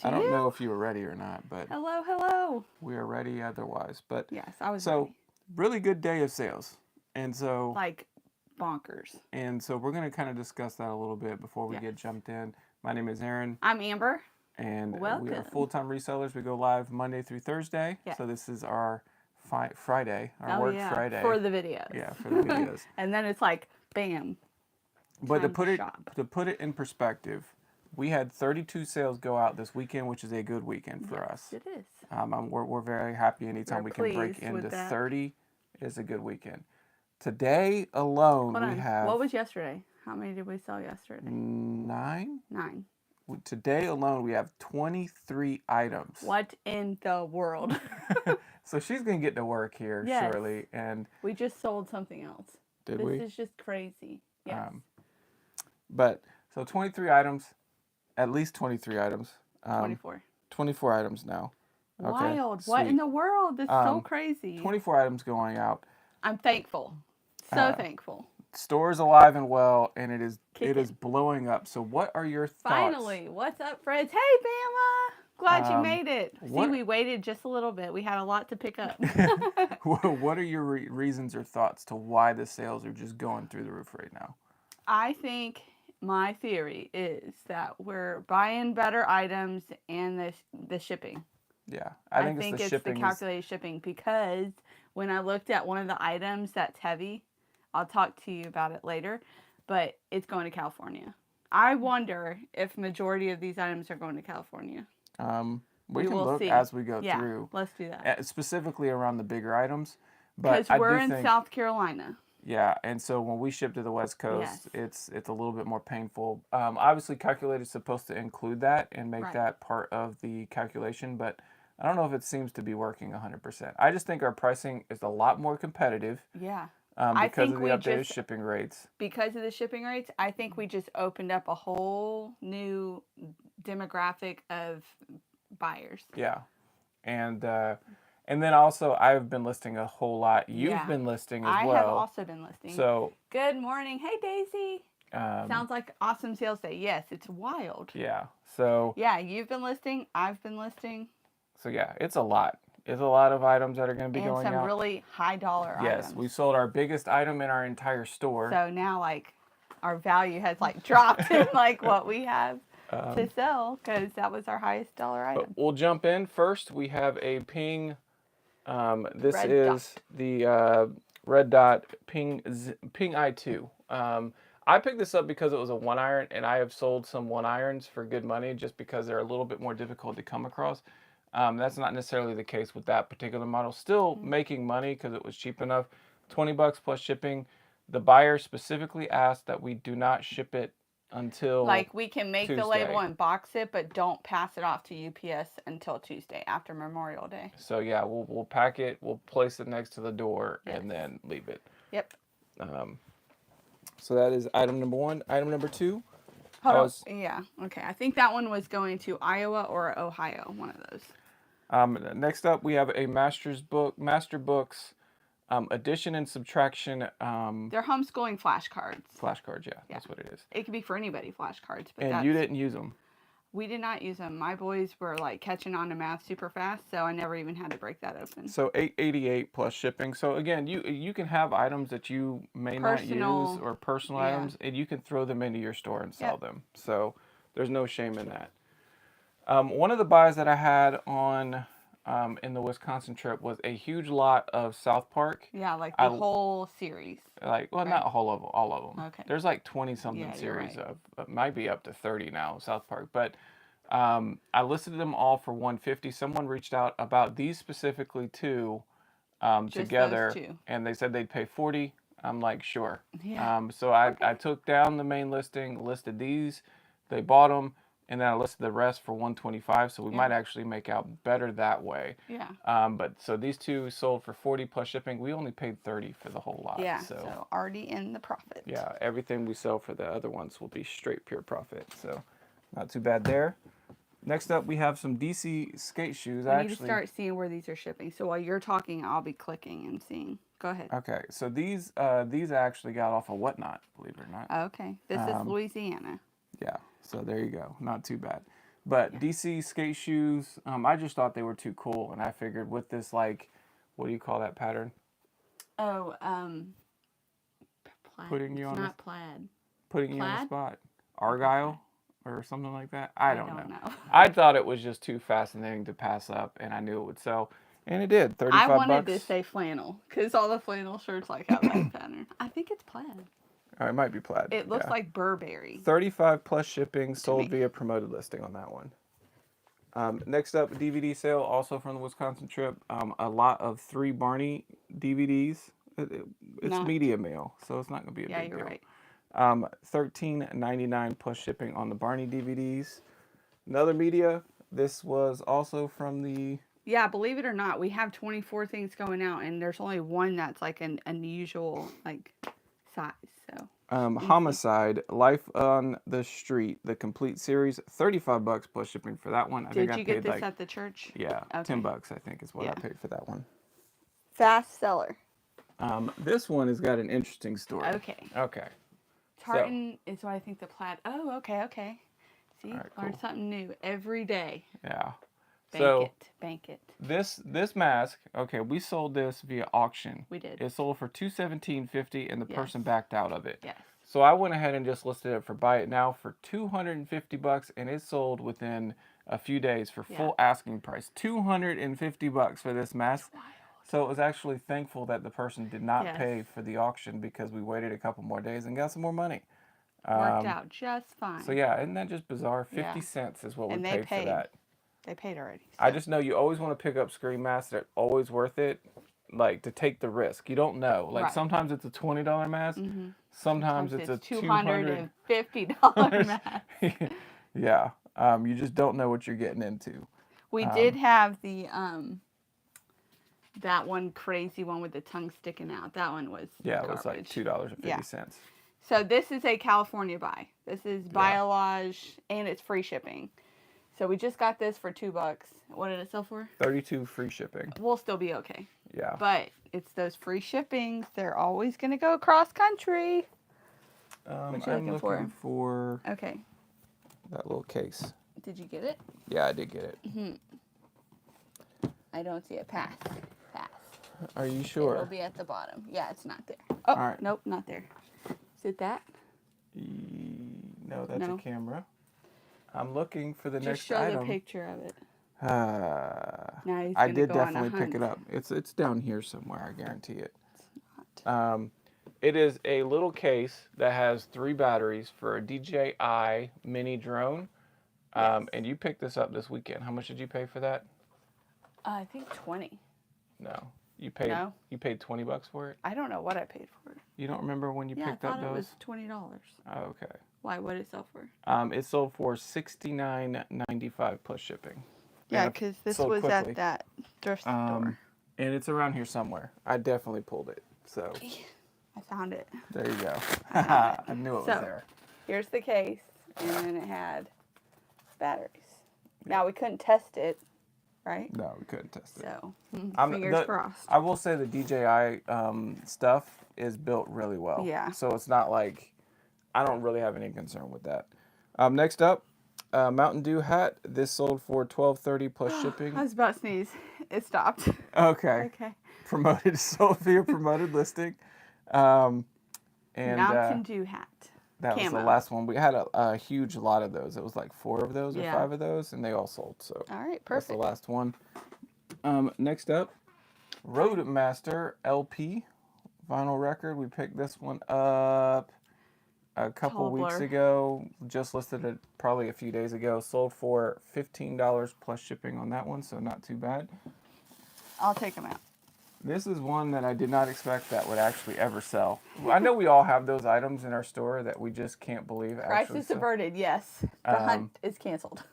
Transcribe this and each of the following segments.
I don't know if you were ready or not, but Hello, hello. we are ready otherwise. But Yes, I was so ready. really good day of sales, and so Like bonkers. we're gonna kind of discuss that a little bit before we Yes. get jumped in. My name is Aaron, I'm Amber. and we are Welcome. full-time resellers. We go live Monday through Thursday. Yes. So this is our Friday, our Oh work yeah, Friday. for the videos. Yeah, for the videos. And then it's like, bam, But time to shop. to put it in perspective, we had 32 sales go out this weekend, which is a good weekend for Yes, us. it is. We're very happy anytime We're we can break pleased into with that. 30 is a good weekend. Today alone, Hold we on. have What was yesterday? How many did we sell yesterday? 9. 9. Today alone, we have 23 items. What in the world? So she's going to get to work here Yes. shortly. And We just sold something else. did This we? is just crazy. Yes. But so 23 items, at least 23 items. 24. 24 items now. Okay, Wild. What in sweet. the world? That's so crazy. 24 items going out. I'm thankful. So thankful. Store's alive and well, and it is Kicking. blowing up. So what are your thoughts? Finally. What's up, friends? Hey, Bama. Glad you made it. what- See, we waited just a little bit. We had a lot to pick up. What are your reasons or thoughts to why the sales are just going through the roof right now? I think my theory is that we're buying better items and the shipping. Yeah, I think think it's the it's shipping. the calculated shipping, because when I looked at one of the items that's heavy, I'll talk to you about it later, but it's going to California. I wonder if majority of these items are going to California. We can will look see. as we go Yeah, through, let's do that. specifically around the bigger items. Because But I we're do in think, South Carolina. yeah, and so when we ship to the West Coast, Yes. it's a little bit more painful. Obviously, calculated is supposed to include that and make Right. that part of the calculation, but I don't know if it seems to be working 100%. I just think our pricing is a lot more competitive. Yeah. Because of the updated shipping rates. Because of the shipping rates, I think we just opened up a whole new demographic of buyers. Yeah, and then also I've been listing a whole lot. You've been listing as well. I have also been listing. So good morning, hey Daisy. Sounds like awesome sales day. Yes, it's wild. Yeah. So yeah, you've been listing. I've been listing. So yeah, it's a lot. It's a lot of items that are going to be going out. And some really high dollar items. Yes, we sold our biggest item in our entire store. So now like our value has like dropped in like what we have to sell, because that was our highest dollar item. But we'll jump in first. We have a Ping. This Red is dot. the Red Dot Ping i2. I picked this up because it was a 1-iron, and I have sold some 1-irons for good money just because they're a little bit more difficult to come across. That's not necessarily the case with that particular model. Still making money because it was cheap enough. $20 plus shipping. The buyer specifically asked that we do not ship it until like we can make Tuesday. the label and box it, but don't pass it off to UPS until Tuesday after Memorial Day. So yeah, we'll pack it, we'll place it next to the door, and then leave it. Yep. So that is item number 1. Item number 2. Hold on. Yeah. Okay. I think that one was going to Iowa or Ohio. One of those. Next up, we have a Master Books addition and subtraction. They're homeschooling flashcards. Flashcards, yeah, that's what it is. It could be for anybody, flashcards. But And you didn't use them. We did not use them. My boys were like catching on to math super fast, so I never even had to break that open. So $888 plus shipping. So again, you can have items that you may not use or personal items, and you can throw them into your store and sell them. So there's no shame in that. One of the buys that I had on in the Wisconsin trip was a huge lot of South Park. Yeah, like the whole series. Like, well, not all of them. Okay. There's like 20-something series of, it might be up to 30 now, South Park. But I listed them all for $150. Someone reached out about these specifically too, together, and they said they'd pay $40. I'm like, sure. Yeah. So I took down the main listing, listed these, they bought them, and then I listed the rest for $125. So we might actually make out better that way. Yeah. But so these two sold for $40 plus shipping. We only paid $30 for the whole lot. Yeah. So already in the profit. Yeah, everything we sell for the other ones will be straight pure profit. So not too bad there. Next up, we have some DC skate shoes. I need to start seeing where these are shipping. So while you're talking, I'll be clicking and seeing. Go ahead. Okay, so these actually got off of Whatnot, believe it or not. Okay, this is Louisiana. Yeah, so there you go. Not too bad. But Yeah. DC skate shoes, I just thought they were too cool, and I figured with this, like, what do you call that pattern? Oh, plaid. Putting you It's on not plaid. putting you on the Plaid? spot, Okay, Argyle or something like that. I I don't don't know. know. I thought it was just too fascinating to pass up, and I knew it would sell, and it did. I 35 wanted to bucks. say flannel because all the flannel shirts like have that pattern. I think it's plaid. It might be plaid. It looks Yeah. like Burberry. 35 plus shipping, sold me. via promoted listing on that one. Next up, DVD sale, also from the Wisconsin trip. A lot of 3 Barney DVDs. It's Not- media mail, so it's not going to be a Yeah, big you're deal. right. $13.99 plus shipping on the Barney DVDs. Another media. This was also from the. Yeah, believe it or not, we have 24 things going out, and there's only one that's like an unusual like size. So Homicide, Life on the Street, the complete series, 35 bucks plus shipping for that one. I think did I you paid get this like, at the church? yeah, Okay. 10 bucks I think is what I Yeah. paid for that one. Fast seller. This one has got an interesting story. Okay. Okay. Tartan is what I think the plaid. Oh, okay, okay. See, All right, learn cool. something new every day. Yeah. Bank So it, bank it. this mask, okay, we sold this via auction. We did. It sold for $217.50 and the Yes. person backed out of it. Yes. So I went ahead and just listed it for buy it now for $250 and it sold within a few days for full asking price. $250 for this mask. Wild. So it was actually thankful that the person did not Yes. pay for the auction because we waited a couple more days and got some more money. Worked out just fine. So yeah, isn't that just bizarre? 50 Yeah. cents is what And we they paid for paid. that. They paid already. I so- just know you always want to pick up screen masks. They're always worth it, like to take the risk. You don't know. Like Right. sometimes it's a $20 mask. Mhm. Sometimes it's a $250 mask. Yeah. You just don't know what you're getting into. We did have the that one crazy one with the tongue sticking out. That one was Yeah, it was like garbage. $2.50. So this is a California buy. This is Biolage and it's free shipping. So we just got this for $2. What did it sell for? 32 free shipping. We'll still be okay. Yeah. But it's those free shippings. They're always going to go cross country. I'm you looking for? looking for Okay. that little case. Did you get it? Yeah, I did get it. I don't see it. Pass. Pass. Are you It'll sure? be at the bottom. Yeah, it's not there. Oh, All right. nope, not there. Is it that? No, that's No. a camera. I'm looking for the Just next show item. the picture of it. Now he's I gonna did go on a definitely pick it hunt. up. It's down here somewhere. I guarantee it. Not. It is a little case that has 3 batteries for a DJI mini drone. Yes. And you picked this up this weekend. How much did you pay for that? I think 20. No, you paid. No. You paid $20 for it. I don't know what I paid for it. You don't remember when you Yeah, I picked up thought it those? was $20. Oh, okay. Why? What did it sell for? It sold for $69.95 plus shipping. Yeah, And it because this sold was quickly. at that thrift store. And it's around here somewhere. I definitely pulled it. So I found it. there you go. found I knew it was So- there. Here's the case, and then it had batteries. Now we couldn't test it, right? No, we couldn't test it. So I'm- fingers crossed. I will say the DJI stuff is built really well. Yeah. So it's not like I don't really have any concern with that. Next up, Mountain Dew hat. This sold for $12.30 plus shipping. I was about to sneeze. It stopped. Okay. Okay. Promoted, sold via promoted listing. And Mountain Dew hat. that was the camo. last one. We had a huge lot of those. It was like 4 of those or Yeah. 5 of those, and they all sold. So All right, that's the perfect. last one. Next up, Roadmaster LP vinyl record. We picked this one up a couple weeks Toddler. ago. Just listed it probably a few days ago. Sold for $15 plus shipping on that one, so not too bad. I'll take them out. This is one that I did not expect that would actually ever sell. I know we all have those items in our store that we just can't believe actually Crisis sell. averted. Yes. The hunt is canceled.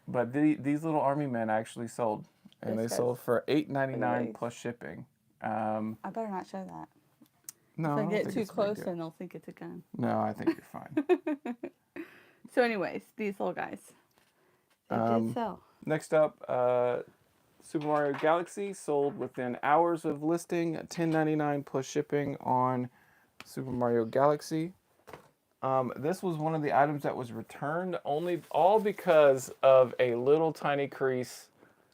But these little army men actually sold, and This they guy's- sold for $8.99 Anyways. plus shipping. I better not show that. No, If I I don't get think too it's a big close, deal. then they'll think it's a gun. No, I think you're fine. So, anyways, these little guys, they did sell. Next up, Super Mario Galaxy sold within hours of listing, $10.99 plus shipping on Super Mario Galaxy. This was one of the items that was returned all because of a little tiny crease.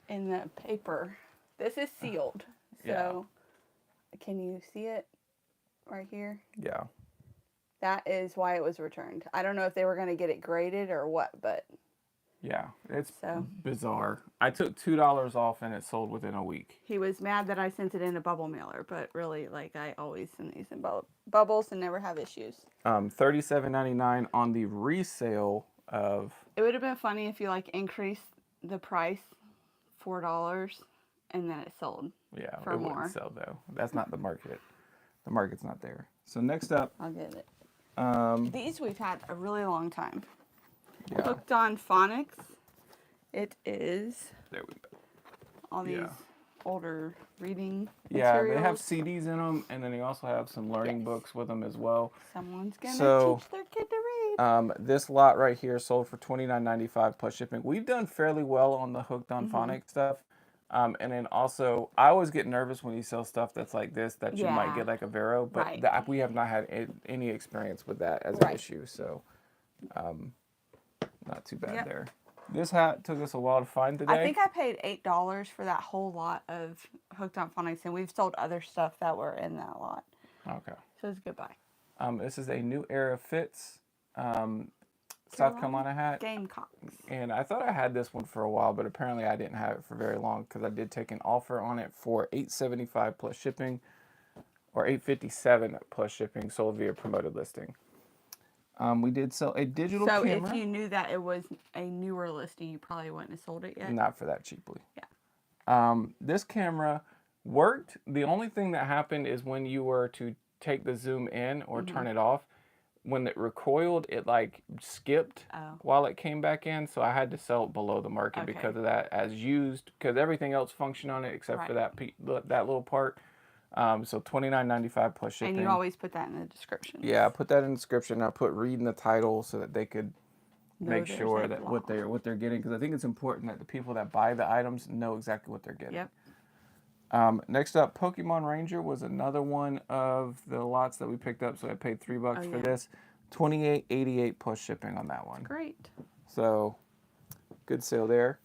In the paper. This is sealed. So, can you see it right here? Yeah. That is why it was returned. I don't know if they were going to get it graded or what, but Yeah, it's So- bizarre. I took $2 off and it sold within a week. he was mad that I sent it in a bubble mailer. But really, like, I always send these in bubbles and never have issues. $37.99 on the resale of. It would have been funny if you, like, increased the price $4 and then it sold. Yeah, for it more. wouldn't sell though. That's not the market. The market's not there. So next up, I'll get it. um, These we've had a really long time. yeah, Hooked on Phonics. It is there we go. all these Yeah. older reading Yeah, materials. they have CDs in them, and then they also have some learning Yes. books with them as well. Someone's gonna So, teach their kid to read. This lot right here sold for $29.95 plus shipping. We've done fairly well on the Hooked on Phonics stuff. And then also, I always get nervous when you sell stuff that's like this, that you might Yeah. get like a Vero, but Right. we have not had any experience with that as an Right. issue. So, not too bad Yep. there. This hat took us a while to find today. I think I paid $8 for that whole lot of Hooked on Phonics, and we've sold other stuff that were in that lot. Okay. So it's a good buy. This is a New Era Fits South Carolina hat. Gamecocks. And I thought I had this one for a while, but apparently I didn't have it for very long because I did take an offer on it for $875 plus shipping, or $857 plus shipping, sold via promoted listing. We did sell a digital So camera. if you knew that it was a newer listing, you probably wouldn't have sold it yet. Not for that cheaply. Yeah. This camera worked. The only thing that happened is when you were to take the zoom in or turn it off, when it recoiled, it like skipped Oh. while it came back in. So I had to sell it below the market Okay. because of that as used, because everything else functioned on it except for Right. that little part. So $29.95 plus shipping. And you always put that in the description. Yeah, I put that in the description. I put read in the title so that they could Know make there's sure a that flaw. what they're getting, because I think it's important that the people that buy the items know exactly what they're getting. Yep. Next up, Pokemon Ranger was another one of the lots that we picked up, so I paid $3 for yeah. this. $28.88 plus shipping on that one. Great. So good sale there.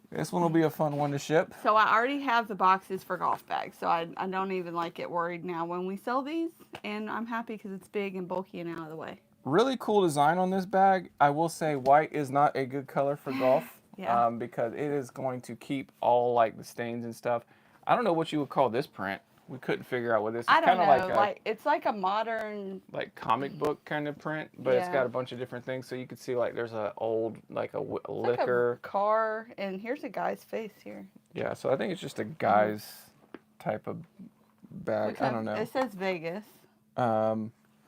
This one will be a fun one to ship. So I already have the boxes for golf bags, so I don't even like get worried now when we sell these, and I'm happy because it's big and bulky and out of the way. Really cool design on this bag. I will say white is not a good color for golf. Yeah. Because it is going to keep all like the stains and stuff. I don't know what you would call this print. We couldn't figure out what this is. I don't know, Kind of like it's like a modern. like comic book kind of print, but it's Yeah. got a bunch of different things. So you can see like there's a old like a It's liquor. like a car, and here's a guy's face here. Yeah, so I think it's just a guy's type of bag. Which I don't know. It says Vegas.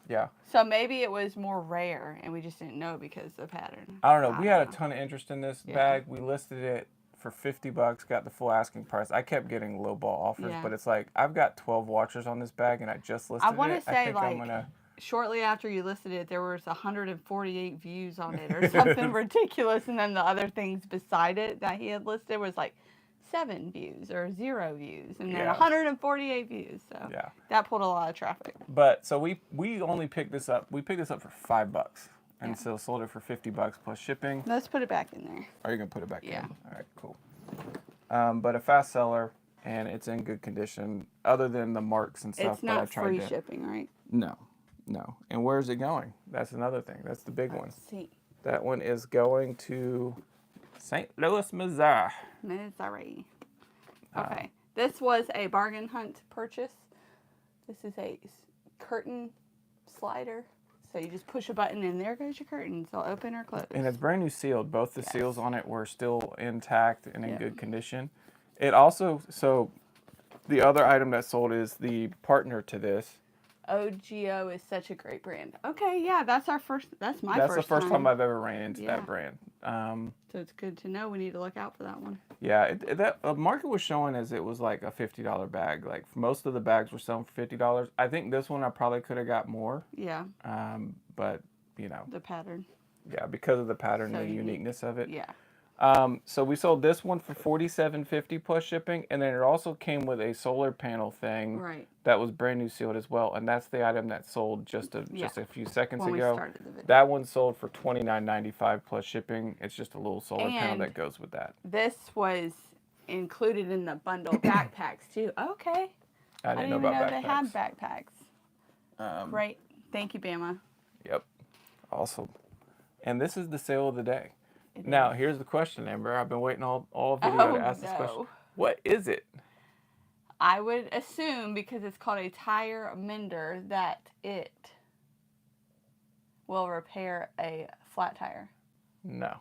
Yeah, So maybe it was more rare, and we just didn't know because of the pattern. I don't know. We had a know. ton of interest in this Yeah. bag. We listed it for $50, got the full asking price. I kept getting low ball offers, Yeah. but it's like I've got 12 watchers on this bag, and I just listed I want it. to say think like I'm gonna. shortly after you listed it, there was 148 views on it or something ridiculous, and then the other things beside it that he had listed was like 7 views or 0 views, and then Yeah. 148 views. So Yeah. that pulled a lot of traffic. But so we only picked this up. We picked this up for $5, and Yeah. so sold it for $50 plus shipping. Let's put it back in there. Are you gonna put it back Yeah. in? All right, cool. But a fast seller, and it's in good condition, other than the marks and stuff. It's that I not tried free to. shipping, right? No. And where's it going? That's another thing. That's the big one. Let's see. That one is going to St. Louis, Missouri. Missouri. Okay. This was a bargain hunt purchase. This is a curtain slider. So you just push a button and there goes your curtains. They'll open or close. And it's brand new sealed. Both the seals on it were still intact and in Yeah. good condition. It also, so the other item that sold is the partner to this. OGO is such a great brand. Okay, yeah, that's my That's first the first time I've ever ran into Yeah. that brand. So it's good to know. We need to look out for that one. Yeah, that market was showing as it was like a $50 bag. Like most of the bags were selling for $50. I think this one I probably could have got more. Yeah, But you know, the pattern. yeah, because of the pattern So and the unique. uniqueness of it. Yeah. So we sold this one for $47.50 plus shipping, and then it also came with a solar panel thing Right. that was brand new sealed as well, and that's the item that sold just a few seconds When we ago. started the video. That one sold for $29.95 plus shipping. It's just a little solar panel And that goes with that. This was included in the bundle backpacks too. Okay. I didn't know even about know they had backpacks. Great. Thank you, Bama. Yep. Awesome. And this is the sale of the day. It Now, is. here's the question, Amber. I've been waiting all video to ask this question. What is it? I would assume, because it's called a tire mender, that it will repair a flat tire. No.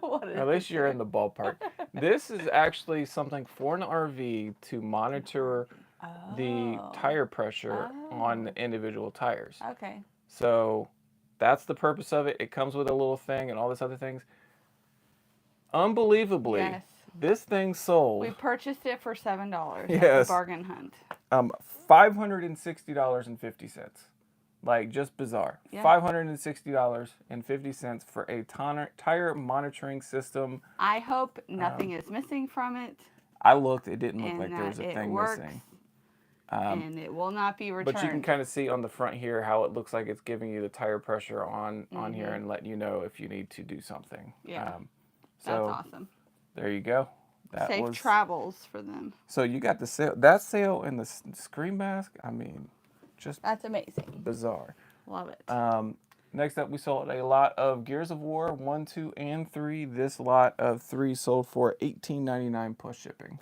What is At least it? you're in the ballpark. This is actually something for an RV to monitor the tire pressure on the individual tires. Okay. So that's the purpose of it. It comes with a little thing and all this other things. Unbelievably, Yes. this thing sold. We purchased it for $7 Yes. at the bargain hunt. $560.50. Like, just bizarre. Yeah. $560.50 for a tire monitoring system. I hope nothing is missing from it. I looked. It didn't look and like there was a it thing works, missing. And it will not be returned. But you can kind of see on the front here how it looks like it's giving you the tire pressure on here and letting you know if you need to do something. Yeah. So that's awesome. there you go. That Safe was, travels for them. So you got the sale. That sale and the screen mask, I mean, just That's amazing. bizarre. Love it. Next up, we sold a lot of Gears of War 1, 2, and 3. This lot of 3 sold for $18.99 plus shipping.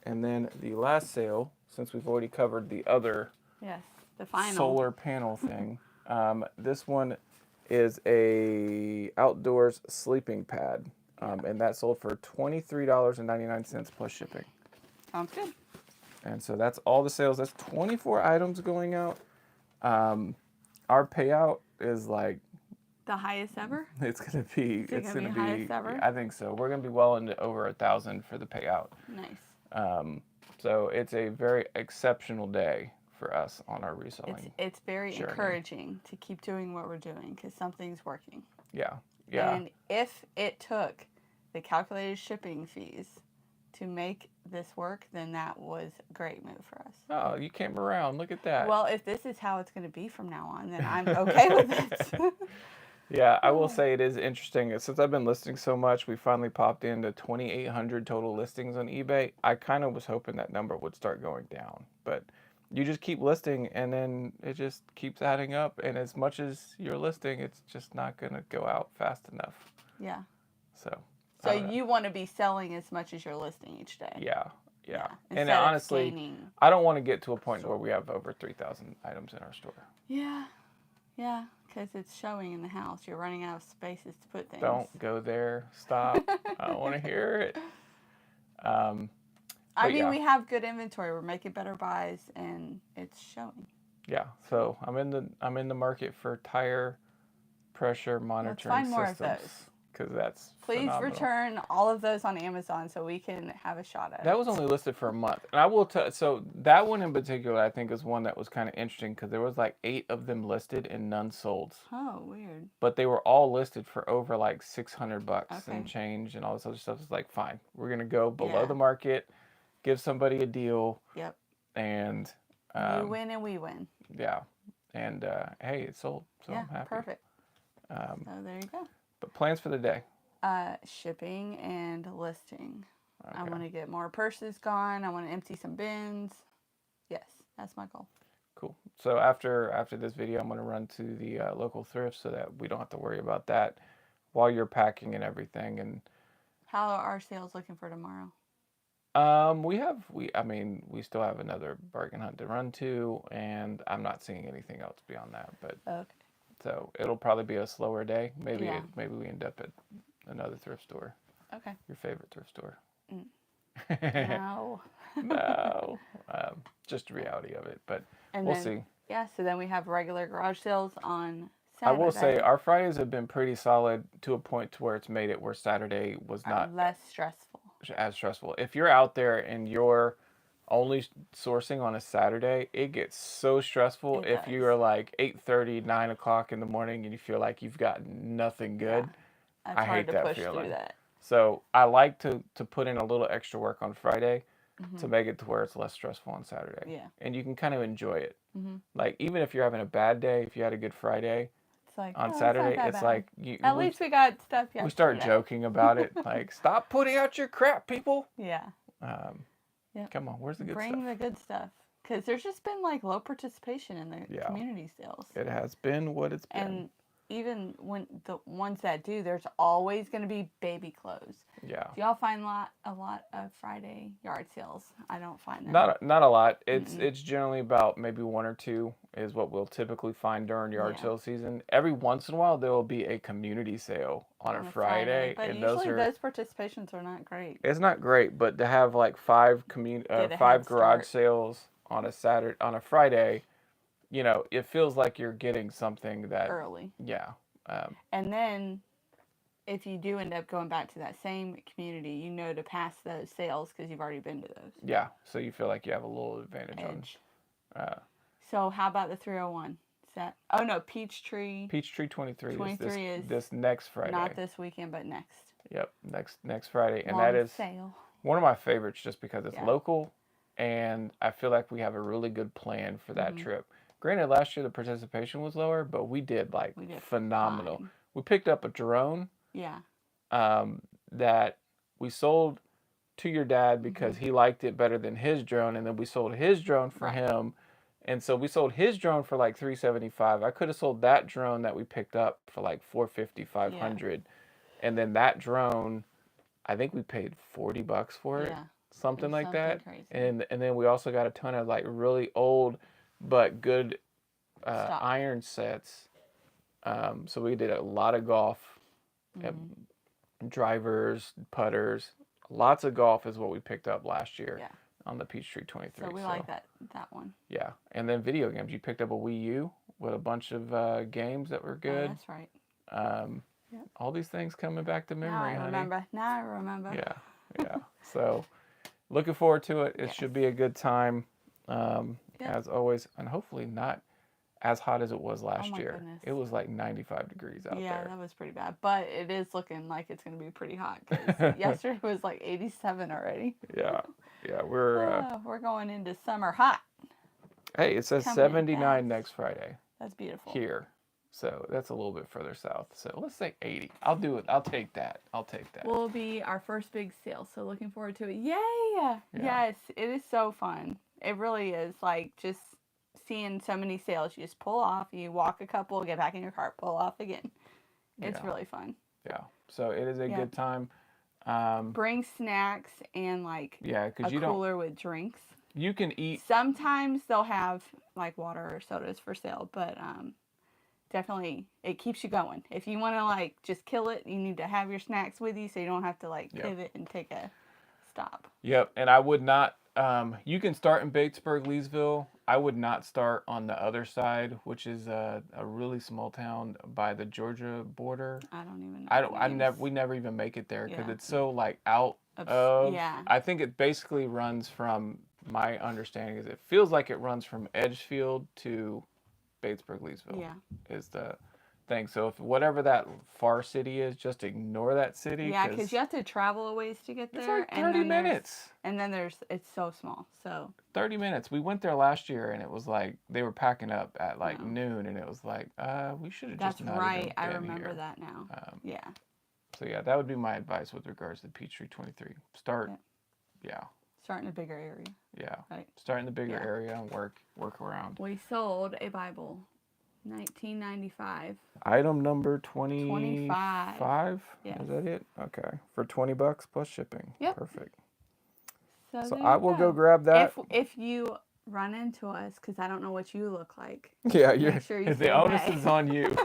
And then the last sale, since we've already covered the other Yes, the final solar panel thing, this one is a outdoors sleeping pad, and that sold for $23.99 plus shipping. Sounds good. And so that's all the sales. That's 24 items going out. Our payout is like The highest ever? it's gonna be. Is it gonna be highest ever? I think so. We're gonna be well into over 1,000 for the payout. Nice. So it's a very exceptional day for us on our reselling. It's very journey. encouraging to keep doing what we're doing because something's working. Yeah. Yeah. And if it took the calculated shipping fees to make this work, then that was a great move for us. Oh, you came around. Look at that. Well, if this is how it's going to be from now on, then I'm okay with it. Yeah, I will say it is interesting. Since I've been listing so much, we finally popped into 2,800 total listings on eBay. I kind of was hoping that number would start going down, but you just keep listing and then it just keeps adding up. And as much as you're listing, it's just not going to go out fast enough. Yeah. So you want to be selling as much as you're listing each day. Yeah. And Instead of honestly, gaining. I don't want to get to a point where we have over 3,000 items in our store. Yeah. Yeah, because it's showing in the house. You're running out of spaces to put things. Don't go there. Stop. I don't want to hear it. I mean, yeah. we have good inventory. We're making better buys, and it's showing. Yeah. So I'm in the market for tire pressure monitoring find more of systems those. because that's Please phenomenal. return all of those on Amazon so we can have a shot at it. That was only listed for a month, and I will tell. So that one in particular, I think, is one that was kind of interesting because there was like 8 of them listed and none sold. Oh, weird. But they were all listed for over like $600 Okay. and change, and all this other stuff. It's like, fine, we're gonna go below Yeah. the market, give somebody a deal, Yep. and You win and we win. yeah, and hey, it sold, so yeah, I'm happy. perfect. So there you go. But plans for the day. Shipping and listing. I Okay. want to get more purses gone. I want to empty some bins. Yes, that's my goal. Cool. So after this video, I'm gonna run to the local thrift so that we don't have to worry about that while you're packing and everything. And How are our sales looking for tomorrow? we still have another bargain hunt to run to, and I'm not seeing anything else beyond that. But Okay. so it'll probably be a slower day. Maybe Yeah. maybe we end up at another thrift store. Okay. Your favorite thrift store. No. No. Just the reality of it, but And we'll then, see. Yeah, so then we have regular garage sales on I Saturday. will say our Fridays have been pretty solid to a point to where it's made it where Saturday was Are not less stressful. as stressful. If you're out there and you're only sourcing on a Saturday, it gets so stressful It if you does. are like 8:30, 9 o'clock in the morning and you feel like you've got nothing good. It's I hard hate to that push through feeling. that. So I like to put in a little extra work on Friday to Mhm. make it to where it's less stressful on Saturday. Yeah. And you can kind of enjoy it. Mhm. Like even if you're having a bad day, if you had a good Friday It's like, on oh, Saturday, it's not that it's bad. like At least we got stuff yesterday. we start joking about it. Like, stop putting out your crap, people. Yeah. Yep. Come on, where's the good Bring stuff? the good stuff. Because there's just been like low participation in the Yeah. community sales. It has been what it's been. And even when the ones that do, there's always going to be baby clothes. Yeah. Do y'all find a lot of Friday yard sales? I don't find them. Not a lot. It's generally about maybe one or two is what we'll typically find during yard Yeah. sale season. Every once in a while there will be a community sale on a Friday, But and usually those participations are not great. it's not great, but to have like five Get a five head garage start. sales on a Friday, you know, it feels like you're getting something that Early. Yeah. And then if you do end up going back to that same community, you know to pass those sales because you've already been to those. Yeah, so you feel like you have a little advantage Edge. on. So how about the 301? Is that? Oh no, Peachtree. Peachtree 23 23 is is this next Friday. Not this weekend, but next. Yep, next Friday, and Long that is sale. one of my favorites just because it's Yeah. local, and I feel like we have a really good plan for that trip. Granted, last year the participation was lower, but we did phenomenal. fine. We picked up a drone. Yeah. That we sold to your dad because he liked it better than his drone, and then we sold his drone for him, and so we sold his drone for like $375. I could have sold that drone that we picked up for like $450, $500, and then that drone, I think we paid $40 for it, something like that. Crazy. And then we also got a ton of like really old but good iron sets. So we did a lot of golf. Drivers, putters, lots of golf is what we picked up last year on the Peachtree 23. So we like that one. Yeah, and then video games. You picked up a Wii U with a bunch of games that were good. Oh, that's right. All these things coming back to memory, honey. Now I remember. Yeah. So looking forward to it. It should be a good time, as always, and hopefully not as hot as it was last year. Goodness. It was like 95 degrees out there. Yeah, that was pretty bad. But it is looking like it's going to be pretty hot because yesterday was like 87 already. Yeah, we're going into summer hot. Hey, it says 79 next Friday. That's beautiful. Here. So that's a little bit further south. So let's say 80. I'll do it. I'll take that. Will be our first big sale. So looking forward to it. Yay! Yes, it is so fun. It really is. Like just seeing so many sales. You just pull off, you walk a couple, get back in your car, pull off again. It's really fun. Yeah. So it is a good time. Bring snacks and like a cooler with drinks. You can eat. Sometimes they'll have like water or sodas for sale, but definitely it keeps you going. If you want to like just kill it, you need to have your snacks with you so you don't have to like pivot and take a stop. Yep. And I would not. You can start in Batesburg, Leesville. I would not start on the other side, which is a really small town by the Georgia border. I don't even know. We never even make it there because it's so like out of. I think it basically runs from, my understanding is it feels like it runs from Edgefield to Batesburg, Leesville. Yeah. Is the thing. So if whatever that far city is, just ignore that city. Yeah, because you have to travel a ways to get there. It's like 30 minutes. And then it's so small. So 30 minutes. We went there last year and it was like they were packing up at like noon and it was like, we should have just not even been I remember here. that now. So yeah, that would be my advice with regards to Peachtree 23. Start in a bigger area. Yeah. Right. Start in the bigger area and work around. We sold a Bible. 1995. Item number 25. 25. Yes. Is that it? Okay. For $20 plus shipping. Yep. Perfect. So I will go grab that. If you run into us, because I don't know what you look like. Yeah, make sure you the onus is on you.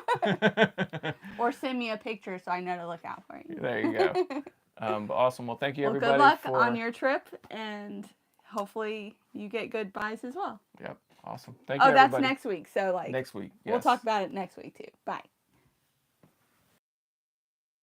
Or send me a picture so I know to look out for you. There you go. But awesome. Well, thank you everybody. Good luck on your trip, and hopefully you get good buys as well. Yep. Awesome. Thank you, everybody. That's next week. So next week. Yes. We'll talk about it next week too. Bye.